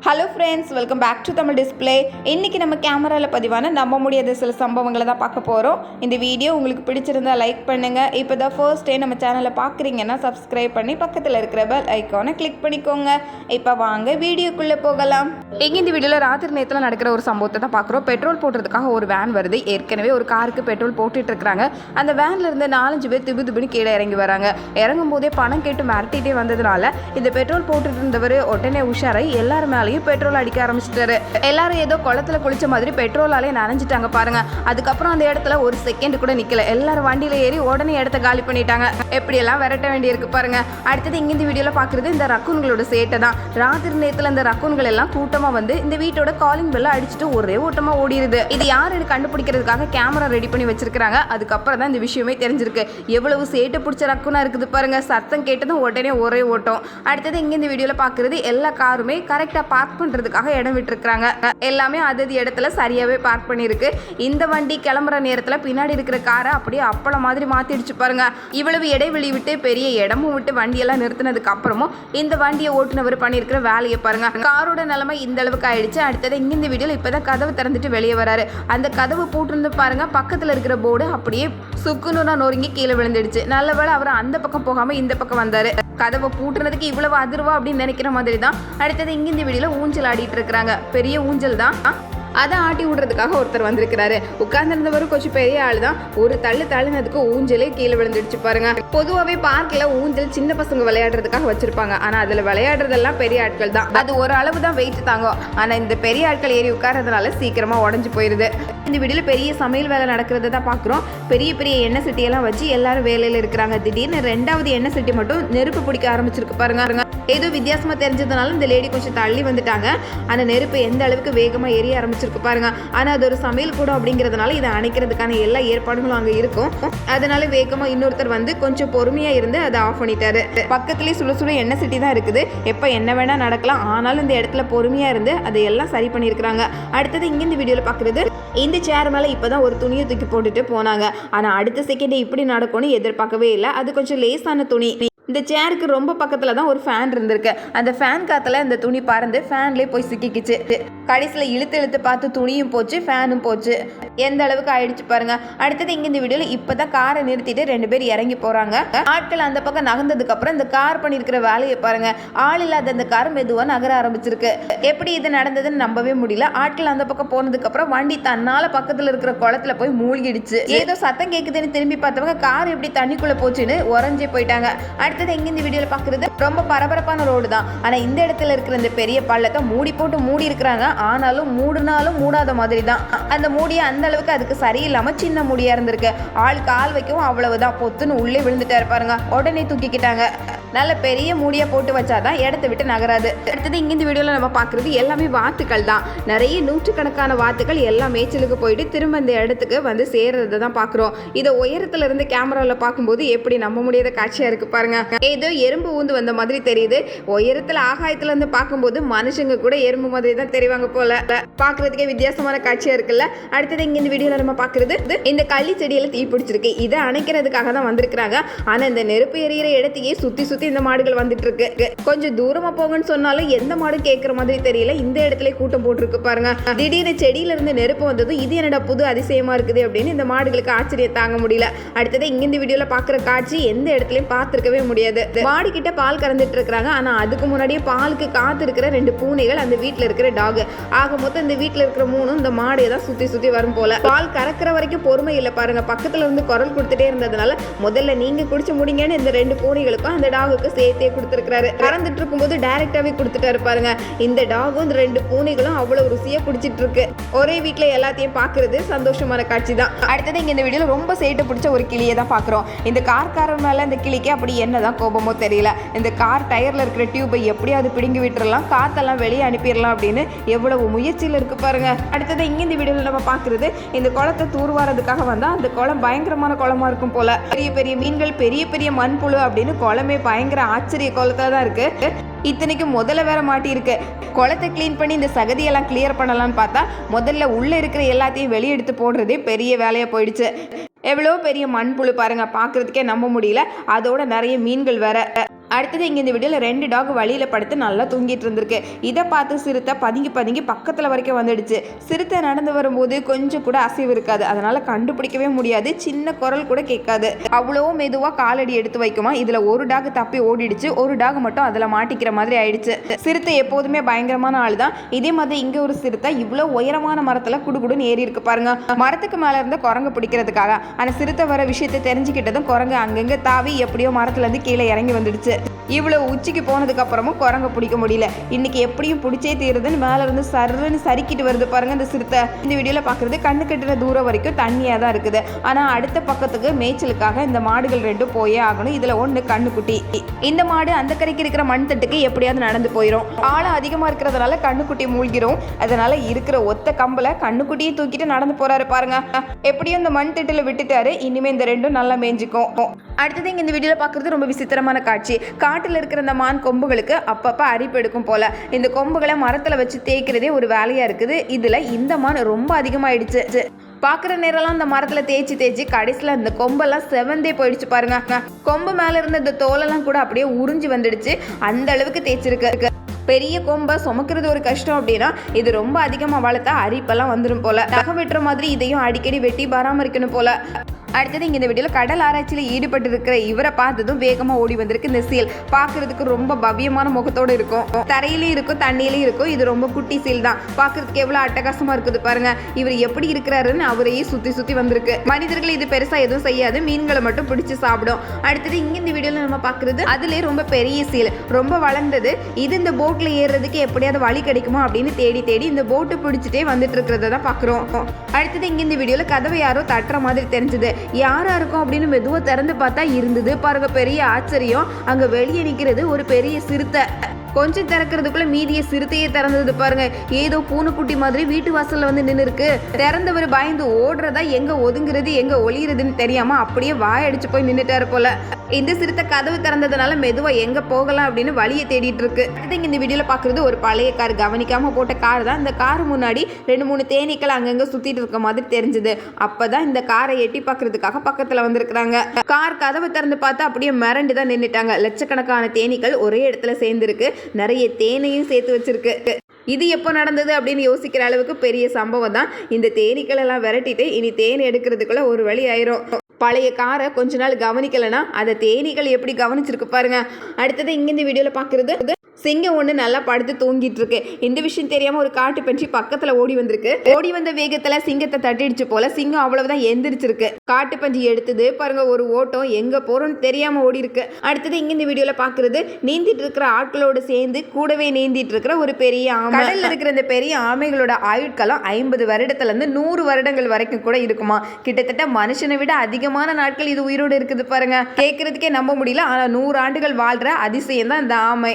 Hello friends, welcome back to Tamil display. இன்றைக்கி நம்ம கேமராவில் பதிவான நம்ப முடியாத சில சம்பவங்களை தான் பார்க்க போகிறோம். இந்த வீடியோ உங்களுக்கு பிடிச்சிருந்தால் லைக் பண்ணுங்கள். இப்போ தான் ஃபர்ஸ்ட் டே நம்ம சேனலை பார்க்குறீங்கன்னா சப்ஸ்கிரைப் பண்ணி பக்கத்தில் இருக்கிற பெல் ஐக்கானை கிளிக் பண்ணிக்கோங்க. இப்போ வாங்க வீடியோக்குள்ளே போகலாம். எங்கே இந்த வீடியோவில் ராத்திரி நேரத்தில் நடக்கிற ஒரு சம்பவத்தை தான் பார்க்குறோம். பெட்ரோல் போடுறதுக்காக ஒரு வேன் வருது. ஏற்கனவே ஒரு காருக்கு பெட்ரோல் போட்டுட்டு இருக்கிறாங்க. அந்த வேனில் இருந்து 4-5 பேர் திபுன்னு கீழே இறங்கி வராங்க. இறங்கும் போதே பணம் கேட்டு மிரட்டிகிட்டே வந்ததுனால இந்த பெட்ரோல் போட்டுட்டு இருந்தவர் உடனே உஷாராய் எல்லாரும் மேலேயும் பெட்ரோல் அடிக்க ஆரம்பிச்சிட்டாரு. எல்லாரும் ஏதோ குளத்துல குளிச்ச மாதிரி பெட்ரோலாலே நனைஞ்சிட்டாங்க பாருங்க. அதுக்கப்புறம் அந்த இடத்துல ஒரு செகண்ட் கூட நிக்கல. எல்லாரும் வண்டியில ஏறி உடனே இடத்த காலி பண்ணிட்டாங்க. எப்படி எல்லாம் விரட்ட வேண்டியிருக்கு பாருங்க. அடுத்தது இங்க இந்த வீடியோல பாக்குறது இந்த ரக்கூன்களோட சேட்டை தான். ராத்திரி நேரத்துல இந்த ரக்கூன்கள் எல்லாம் கூட்டமா வந்து இந்த வீட்டோட காலிங் பெல்ல அடிச்சுட்டு ஒரே ஓட்டமா ஓடிடுது. இது யாருன்னு கண்டுபிடிக்கிறதுக்காக கேமரா ரெடி பண்ணி வச்சிருக்காங்க. அதுக்கப்புறம் தான் இந்த விஷயமே தெரிஞ்சிருக்கு. எவ்வளவு சேட்டை பிடிச்ச ரக்கூனா இருக்குது பாருங்க. சத்தம் கேட்டதும் உடனே ஒரே ஓட்டம். அடுத்தது இங்க இந்த வீடியோல பாக்குறது எல்லா காருமே கரெக்டா பார்க் பண்றதுக்காக இடம் விட்டுருக்காங்க. எல்லாமே அதது இடத்துல சரியாவே பார்க் பண்ணிருக்கு. இந்த வண்டி கிளம்புற நேரத்துல பின்னாடி இருக்கிற காரை அப்படியே அப்பள மாதிரி மாத்திடுச்சு பாருங்க. இவ்வளவு இடைவெளி விட்டு பெரிய இடமும் விட்டு வண்டியெல்லாம் நிறுத்தினதுக்கு அப்புறமும் இந்த வண்டியை ஓட்டுனவர் பண்ணிருக்கிற வேலையை பாருங்க. காரோட நிலைமை இந்த அளவுக்கு ஆயிடுச்சு. அடுத்தது இங்க இந்த வீடியோல இப்பதான் கதவு திறந்துட்டு வெளியே வராரு. அந்த கதவு பூட்டிருந்து பாருங்க. பக்கத்துல இருக்கிற போர்டு அப்படியே சுக்குநூறா நொறுங்கி கீழே விழுந்துடுச்சு. நல்ல வேளை அவர் அந்த பக்கம் போகாம இந்த பக்கம் வந்தாரு. கதவை பூட்டுனதுக்கு இவ்வளவு அதிர்வா அப்படின்னு நினைக்கிற மாதிரி தான். அடுத்தது இங்க இந்த வீடியோல ஊஞ்சல் ஆடிட்டு இருக்கிறாங்க. பெரிய ஊஞ்சல் தான். அதை ஆட்டி விடுறதுக்காக ஒருத்தர் வந்திருக்கிறாரு. உட்கார்ந்துருந்தவரும் கொஞ்சம் பெரிய ஆள் தான். ஒரு தள்ளுனதுக்கு ஊஞ்சலே கீழே விழுந்துடுச்சு பாருங்க. பொதுவாகவே பார்க்கில் ஊஞ்சல் சின்ன பசங்க விளையாடுறதுக்காக வச்சிருப்பாங்க. ஆனா அதுல விளையாடுறதெல்லாம் பெரிய ஆட்கள் தான். அது ஒரு அளவு தான் வெயிட் தாங்கும். ஆனா இந்த பெரிய ஆட்கள் ஏறி உட்கார்றதுனால சீக்கிரமா உடஞ்சு போயிருது. இந்த வீடியோல பெரிய சமையல் வேலை நடக்கிறத தான் பாக்குறோம். பெரிய பெரிய எண்ணெய் சட்டியெல்லாம் வச்சு எல்லாரும் வேலையில இருக்கிறாங்க. திடீர்னு 2வது எண்ணெய் சட்டி மட்டும் நெருப்பு பிடிக்க ஆரம்பிச்சிருக்கு பாருங்க. ஏதோ வித்தியாசமா தெரிஞ்சதுனால இந்த லேடி கொஞ்சம் தள்ளி வந்துட்டாங்க. அந்த நெருப்பு எந்த அளவுக்கு வேகமா எரிய ஆரம்பிச்சிருக்கு பாருங்க. ஆனா அது ஒரு சமையல் கூடம் அப்படிங்கிறதுனால இதை அணைக்கிறதுக்கான எல்லா ஏற்பாடுகளும் அங்க இருக்கும். அதனால வேகமா இன்னொருத்தர் வந்து கொஞ்சம் பொறுமையா இருந்து அதை ஆஃப் பண்ணிட்டாரு. பக்கத்துலயே சுட எண்ணெய் சட்டி தான் இருக்குது. எப்ப என்ன வேணா நடக்கலாம். ஆனாலும் இந்த இடத்துல பொறுமையா இருந்து அதை எல்லாம் சரி பண்ணிருக்காங்க. அடுத்தது இங்க இந்த வீடியோல பாக்குறது இந்த சேர் மேல இப்பதான் ஒரு துணியை தூக்கி போட்டுட்டு போனாங்க. ஆனா அடுத்த செகண்ட் இப்படி நடக்கும்னு எதிர்பார்க்கவே இல்லை. அது கொஞ்சம் லேசான துணி. இந்த சேருக்கு ரொம்ப பக்கத்தில் தான் ஒரு ஃபேன் இருந்திருக்கு. அந்த ஃபேன் காற்றுல இந்த துணி பறந்து ஃபேன்லேயே போய் சிக்கிக்கிச்சு. கடைசியில் இழுத்து பார்த்து துணியும் போச்சு, ஃபேனும் போச்சு. எந்த அளவுக்கு ஆயிடுச்சு பாருங்க. அடுத்தது இங்கே இந்த வீடியோவில் இப்போ தான் காரை நிறுத்திட்டு 2 பேர் இறங்கி போகிறாங்க. ஆட்கள் அந்த பக்கம் நகர்ந்ததுக்கப்புறம் இந்த கார் பண்ணியிருக்கிற வேலையை பாருங்க. ஆள் இல்லாத அந்த கார் மெதுவாக நகர ஆரம்பிச்சிருக்கு. எப்படி இது நடந்ததுன்னு நம்பவே முடியல. ஆட்கள் அந்த பக்கம் போனதுக்கப்புறம் வண்டி தன்னால பக்கத்தில் இருக்கிற குளத்துல போய் மூழ்கிடுச்சு. ஏதோ சத்தம் கேட்குதுன்னு திரும்பி பார்த்தவங்க கார் எப்படி தண்ணிக்குள்ளே போச்சுன்னு உறைஞ்சே போயிட்டாங்க. அடுத்தது எங்க இந்த வீடியோல பாக்குறது ரொம்ப பரபரப்பான ரோடு தான். ஆனா இந்த இடத்துல இருக்கிற இந்த பெரிய பள்ளத்தை மூடி இருக்கிறாங்க. ஆனாலும் மூடினாலும் மூடாத மாதிரி தான். அந்த மூடிய அந்த அளவுக்கு அதுக்கு சரியில்லாம சின்ன மூடியா இருந்திருக்கு. ஆள் கால் வைக்கவும் அவ்வளவுதான், பொத்துன்னு உள்ளே விழுந்துட்டா இருப்பாருங்க. உடனே தூக்கிக்கிட்டாங்க. நல்ல பெரிய மூடியா போட்டு வச்சாதான் இடத்தை விட்டு நகராது. அடுத்தது இங்க இந்த வீடியோல நம்ம பாக்குறது எல்லாமே வாத்துக்கள் தான். நிறைய நூற்றுக்கணக்கான வாத்துக்கள் எல்லாம் மேய்ச்சலுக்கு போயிட்டு திரும்ப இந்த இடத்துக்கு வந்து சேர்றதை தான் பாக்குறோம். இதை உயரத்துல இருந்து கேமரால பார்க்கும்போது எப்படி நம்ப முடியாத காட்சியா இருக்கு பாருங்க. ஏதோ எறும்பு ஊந்து வந்த மாதிரி தெரியுது. உயரத்துல ஆகாயத்துல இருந்து பார்க்கும்போது மனுஷங்க கூட எறும்பு மாதிரி தான் தெரிவாங்க போல. பாக்குறதுக்கே வித்தியாசமான காட்சியா இருக்குல்ல. அடுத்தது இங்க இந்த வீடியோல நம்ம பாக்குறது இந்த கள்ளி செடியில தீ பிடிச்சிருக்கு. இதை அணைக்கிறதுக்காக தான் வந்திருக்காங்க. ஆனா இந்த நெருப்பு எரியிற இடத்தையே சுத்தி இந்த மாடுகள் வந்துட்டு இருக்கு. கொஞ்சம் தூரமா போங்கன்னு சொன்னாலும் எந்த மாடு கேட்கற மாதிரி தெரியல. இந்த இடத்துல கூட்டம் போட்டுருக்கு பாருங்க. திடீர்னு செடியில இருந்து நெருப்பு வந்ததும் இது என்னடா புது அதிசயமா இருக்குது அப்படின்னு இந்த மாடுகளுக்கு ஆச்சரியம் தாங்க முடியல. அடுத்தது இங்க இந்த வீடியோல பாக்குற காட்சி எந்த இடத்துலயும் பார்த்திருக்கவே முடியாது. மாடு கிட்ட பால் கறந்துட்டு இருக்காங்க. ஆனா அதுக்கு முன்னாடியே பாலுக்கு காத்து இருக்கிற 2 பூனைகள் அந்த வீட்டுல இருக்கிற டாக். ஆக மொத்தம் இந்த வீட்டுல இருக்கிற 3 இந்த மாடு தான் சுத்தி வரும் போல. பால் கறக்கிற வரைக்கும் பொறுமை இல்லை பாருங்க. பக்கத்துல இருந்து குரல் கொடுத்துட்டே இருந்ததுனால முதல்ல நீங்க குடிச்சு முடிங்கன்னு இந்த 2 பூனைகளுக்கும் அந்த டாகுக்கு சேர்த்தே கொடுத்துருக்காரு. கறந்துட்டு இருக்கும் போது டைரக்டாவே கொடுத்துட்டாரு பாருங்க. இந்த டாகும் இந்த 2 பூனைகளும் அவ்வளவு ருசியா குடிச்சிட்டு இருக்கு. ஒரே வீட்டுல எல்லாத்தையும் பாக்குறது சந்தோஷமான காட்சி தான். அடுத்தது இங்க இந்த வீடியோல ரொம்ப சேட்டு பிடிச்ச ஒரு கிளியை தான் பாக்குறோம். இந்த கார்காரர் மேல இந்த கிளிக்கு அப்படி என்னதான் கோபமோ தெரியல. இந்த கார் டயர்ல இருக்கிற டியூபை எப்படியாவது பிடுங்கி விட்டுறலாம், காத்தெல்லாம் வெளியே அனுப்பிடலாம் அப்படின்னு எவ்வளவு முயற்சியில் இருக்கு பாருங்க. அடுத்தது இங்க இந்த வீடியோல நம்ம பாக்குறது இந்த குளத்தை தூர்வாரதுக்காக வந்தா அந்த குளம் பயங்கரமான குளமா இருக்கும் போல. பெரிய பெரிய மீன்கள், பெரிய மண்புழு அப்படின்னு குளமே பயங்கர ஆச்சரிய குளத்துல தான் இருக்கு. இத்தனைக்கு முதல்ல வேற மாட்டி இருக்கு. குளத்தை கிளீன் பண்ணி இந்த சகதியெல்லாம் கிளியர் பண்ணலான்னு பார்த்தா முதல்ல உள்ள இருக்கிற எல்லாத்தையும் வெளியெடுத்து போடுறதே பெரிய வேலையா போயிடுச்சு. எவ்வளோ பெரிய மண்புழு பாருங்க. பார்க்கறதுக்கே நம்ப முடியல. அதோட நிறைய மீன்கள் வேற. அடுத்தது இங்கே இந்த வீடியோவில் 2 டாக் வழியில் படுத்து நல்லா தூங்கிட்டு இருந்திருக்கு. இதை பார்த்து சிறுத்தை பதுங்கி பதுங்கி பக்கத்தில் வரைக்கும் வந்துடுச்சு. சிறுத்தை நடந்து வரும்போது கொஞ்சம் கூட அசைவு இருக்காது, அதனால் கண்டுபிடிக்கவே முடியாது. சின்ன குரல் கூட கேட்காது. அவ்வளோ மெதுவாக காலடி எடுத்து வைக்குமா. இதில் ஒரு டாக் தப்பி ஓடிடுச்சு, ஒரு டாக் மட்டும் அதில் மாட்டிக்கிற மாதிரி ஆயிடுச்சு. சிறுத்தை எப்போதுமே பயங்கரமான ஆள் தான். இதே மாதிரி இங்கே ஒரு சிறுத்தை இவ்வளோ உயரமான மரத்தில் குடுகுடுன்னு ஏறி இருக்கு பாருங்க. மரத்துக்கு மேலே இருந்த குரங்கு பிடிக்கிறதுக்காக. ஆனால் சிறுத்தை வர விஷயத்தை தெரிஞ்சுக்கிட்டதும் குரங்கு அங்கங்கே தாவி எப்படியோ மரத்துலேருந்து கீழே இறங்கி வந்துடுச்சு. இவ்வளவு உச்சிக்கு போனதுக்கு அப்புறமும் குரங்க பிடிக்க முடியல. இன்னைக்கு எப்படியும் பிடிச்சே தீருதுன்னு மேல இருந்து சர்ன்னு சறுக்கிட்டு வருது பாருங்க இந்த சிறுத்தை. இந்த வீடியோல பாக்குறது கண்ணு கட்டுற தூரம் வரைக்கும் தண்ணியா தான் இருக்குது. ஆனா அடுத்த பக்கத்துக்கு மேய்ச்சலுக்காக இந்த மாடுகள் 2 போயே ஆகணும். இதுல ஒண்ணு கண்ணுக்குட்டி. இந்த மாடு அந்த கரைக்கு இருக்கிற மண் தட்டுக்கு எப்படியாவது நடந்து போயிடும். ஆழம் அதிகமா இருக்கிறதுனால கண்ணுக்குட்டி மூழ்கிரும். அதனால இருக்கிற ஒத்த கம்பல கண்ணுக்குட்டியை தூக்கிட்டு நடந்து போறாரு பாருங்க. எப்படியும் இந்த மண் தட்டுல விட்டுட்டாரு. இனிமே இந்த 2ம் நல்லா மேய்ஞ்சிக்கும். அடுத்தது இங்க இந்த வீடியோல பாக்குறது ரொம்ப விசித்திரமான காட்சி. காட்டில் இருக்கிற இந்த மான் கொம்புகளுக்கு அப்பப்போ அரிப்பு எடுக்கும் போல. இந்த கொம்புகளை மரத்தில் வச்சு தேய்க்கிறதே ஒரு வேலையாக இருக்குது. இதில் இந்த மான் ரொம்ப அதிகமாகிடுச்சு. பார்க்குற நேரம்லாம் இந்த மரத்தில் தேய்ச்சி கடைசியில் இந்த கொம்பெல்லாம் செவந்தே போயிடுச்சு பாருங்க. கொம்பு மேலே இருந்த இந்த தோலெல்லாம் கூட அப்படியே உறிஞ்சி வந்துடுச்சு. அந்த அளவுக்கு தேய்ச்சிருக்கு. பெரிய கொம்பை சுமக்கிறது ஒரு கஷ்டம் அப்படின்னா இது ரொம்ப அதிகமாக வளர்த்தா அரிப்பெல்லாம் வந்துடும் போல. நகம் வெட்டுற மாதிரி இதையும் அடிக்கடி வெட்டி பராமரிக்கணும் போல. அடுத்தது இங்கே இந்த வீடியோவில் கடல் ஆராய்ச்சியில் ஈடுபட்டு இருக்கிற இவரை பார்த்ததும் வேகமாக ஓடி வந்திருக்கு இந்த சீல். பார்க்கறதுக்கு ரொம்ப பவ்யமான முகத்தோடு இருக்கும். தரையிலையும் இருக்கும், தண்ணியிலையும் இருக்கும். இது ரொம்ப குட்டி சீல் தான். பார்க்கறதுக்கு எவ்வளோ அட்டகாசமாக இருக்குது பாருங்க. இவர் எப்படி இருக்கிறாருன்னு அவரையே சுற்றி வந்திருக்கு. மனிதர்கள் இது பெருசாக எதுவும் செய்யாது, மீன்களை மட்டும் பிடிச்சி சாப்பிடும். அடுத்தது இங்கே இந்த வீடியோவில் நம்ம பார்க்குறது அதுலேயே ரொம்ப பெரிய சீல், ரொம்ப வளர்ந்தது. இது இந்த போட்டில் ஏறுறதுக்கு எப்படியாவது வழி கிடைக்குமா அப்படின்னு தேடி இந்த போட்டு பிடிச்சிட்டே வந்துட்டு இருக்கிறத தான் பார்க்குறோம். அடுத்தது இங்கே இந்த வீடியோவில் கதவை யாரோ தட்டுற மாதிரி தெரிஞ்சுது. யாரா இருக்கும் அப்படின்னு மெதுவா திறந்து பார்த்தா இருந்தது பாருங்க. பெரிய ஆச்சரியம். அங்க வெளியே நிக்கிறது ஒரு பெரிய சிறுத்தை. கொஞ்சம் திறக்கிறதுக்குள்ள மீதிய சிறுத்தையே திறந்தது பாருங்க. ஏதோ பூனைக்குட்டி மாதிரி வீட்டு வாசல்ல வந்து நின்று இருக்கு. திறந்தவர் பயந்து ஓடுறதா எங்க ஒதுங்குறது எங்க ஒளியுறதுன்னு தெரியாம அப்படியே வாயடிச்சு போய் நின்றுட்டாரு போல. இந்த சிறுத்தை கதவு திறந்ததுனால மெதுவா எங்க போகலாம் அப்படின்னு வழியை தேடிட்டு இருக்கு. அடுத்து இந்த வீடியோல பாக்குறது ஒரு பழைய கார். கவனிக்காம போட்ட கார் தான். இந்த கார் முன்னாடி 2-3 தேனீக்கள் அங்கங்க சுத்திட்டு இருக்க மாதிரி தெரிஞ்சது. அப்பதான் இந்த காரை எட்டி பாக்குறதுக்காக பக்கத்துல வந்திருக்கிறாங்க. கார் கதவை திறந்து பார்த்தா அப்படியே மிரண்டு தான் நின்றுட்டாங்க. லட்சக்கணக்கான தேனீக்கள் ஒரே இடத்துல சேர்ந்துருக்கு. நிறைய தேனையும் சேர்த்து வச்சிருக்கு. இது எப்போ நடந்தது அப்படின்னு யோசிக்கிற அளவுக்கு பெரிய சம்பவம் தான். இந்த தேனீக்கள் எல்லாம் விரட்டிட்டு இனி தேன் எடுக்கிறதுக்குள்ள ஒரு வழி ஆயிரும். பழைய காரை கொஞ்ச நாள் கவனிக்கலைன்னா அதை தேனீக்கள் எப்படி கவனிச்சிருக்கு பாருங்க. அடுத்தது இங்க இந்த வீடியோல பாக்குறது சிங்கம் ஒன்று நல்லா படுத்து தூங்கிட்டு இருக்கு. இந்த விஷயம் தெரியாம ஒரு காட்டு பன்றி பக்கத்துல ஓடி வந்திருக்கு. ஓடி வந்த வேகத்துல சிங்கத்தை தட்டிடுச்சு போல. சிங்கம் அவ்வளவுதான் எந்திரிச்சிருக்கு. காட்டு பன்றி எடுத்தது பாருங்க ஒரு ஓட்டம். எங்க போறோம்னு தெரியாம ஓடி இருக்கு. அடுத்தது இங்க இந்த வீடியோல பாக்குறது நீந்திட்டு இருக்கிற ஆட்களோடு சேர்ந்து கூடவே நீந்திட்டு இருக்கிற ஒரு பெரிய ஆமை. கடல்ல இருக்கிற இந்த பெரிய ஆமைகளோட ஆயுட்காலம் 50 வருடத்துல இருந்து 100 வருடங்கள் வரைக்கும் கூட இருக்குமா. கிட்டத்தட்ட மனுஷனை விட அதிகமான நாட்கள் இது உயிரோடு இருக்குது பாருங்க. கேட்கறதுக்கே நம்ப முடியல. ஆனா 100 ஆண்டுகள் வாழ்ற அதிசயம் தான் இந்த ஆமை.